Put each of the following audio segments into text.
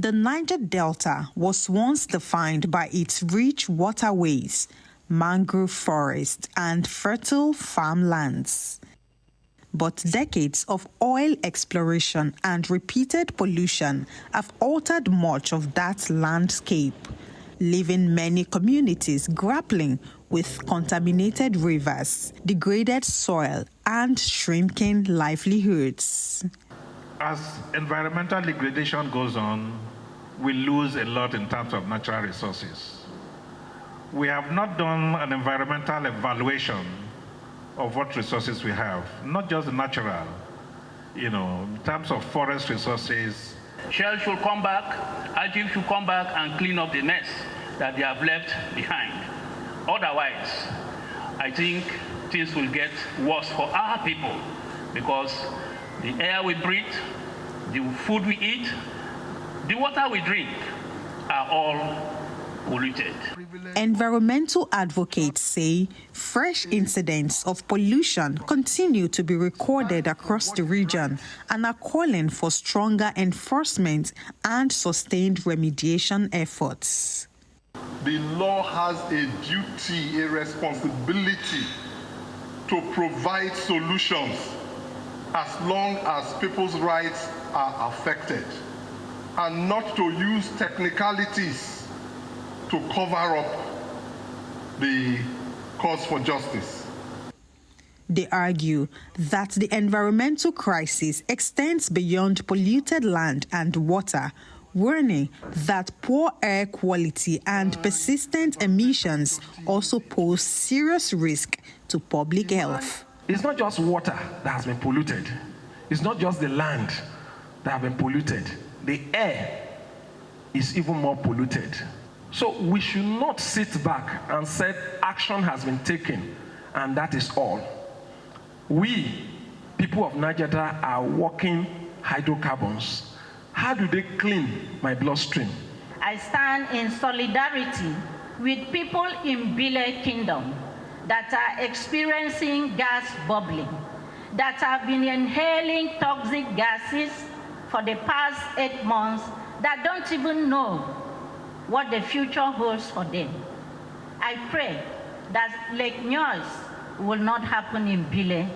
The Niger Delta was once defined by its rich waterways, mangrove forests, and fertile farmlands. But decades of oil exploration and repeated pollution have altered much of that landscape, leaving many communities grappling with contaminated rivers, degraded soil, and shrinking livelihoods. As environmental degradation goes on, we lose a lot in terms of natural resources. We have not done an environmental evaluation of what resources we have, not just the natural, in terms of forest resources. Shell should come back, Ajib should come back and clean up the mess that they have left behind. Otherwise, I think things will get worse for our people, because the air we breathe, the food we eat, the water we drink are all polluted. Environmental advocates say fresh incidents of pollution continue to be recorded across the region and are calling for stronger enforcement and sustained remediation efforts. The law has a duty, a responsibility to provide solutions as long as people's rights are affected, and not to use technicalities to cover up the cause for justice. They argue that the environmental crisis extends beyond polluted land and water, warning that poor air quality and persistent emissions also pose serious risk to public health. It's not just water that has been polluted. It's not just the land that has been polluted. The air is even more polluted. So we should not sit back and say action has been taken and that is all. We, people of Niger Delta, are walking hydrocarbons. How do they clean my bloodstream? I stand in solidarity with people in Biola Kingdom that are experiencing gas bubbling, that have been inhaling toxic gases for the past 8 months, that don't even know what the future holds for them. I pray that like yours will not happen in Biola.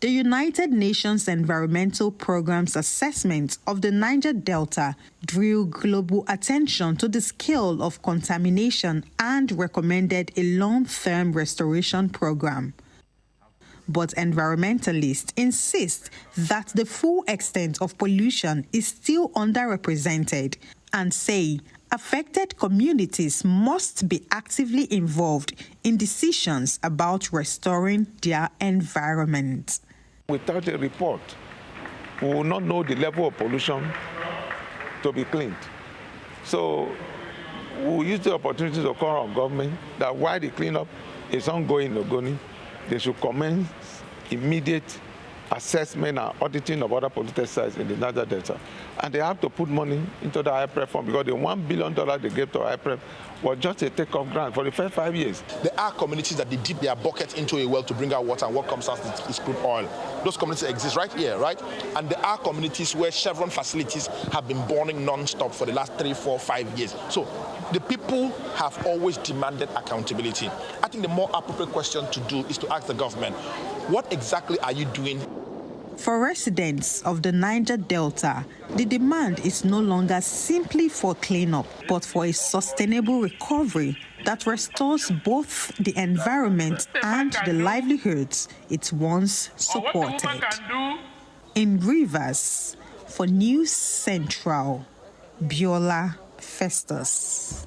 The United Nations Environmental Programme's assessment of the Niger Delta drew global attention to the scale of contamination and recommended a long-term restoration program. But environmentalists insist that the full extent of pollution is still underrepresented and say affected communities must be actively involved in decisions about restoring their environment. Without a report, we will not know the level of pollution to be cleaned. So we will use the opportunity to call on government that while the cleanup is ongoing in Ogoni, they should commence immediate assessment and auditing of other polluted sites in the Niger Delta. And they have to put money into the IPREP fund, because the $1 billion they gave to IPREP was just a take-off grant for the first 5 years. There are communities that they dip their bucket into a well to bring out water, and what comes out is crude oil. Those communities exist right here, right? And there are communities where Chevron facilities have been burning non-stop for the last 3, 4, 5 years. So the people have always demanded accountability. I think the more appropriate question to do is to ask the government, what exactly are you doing? For residents of the Niger Delta, the demand is no longer simply for cleanup, but for a sustainable recovery that restores both the environment and the livelihoods it once supported. In Rivers, for News Central, Biola, Festus.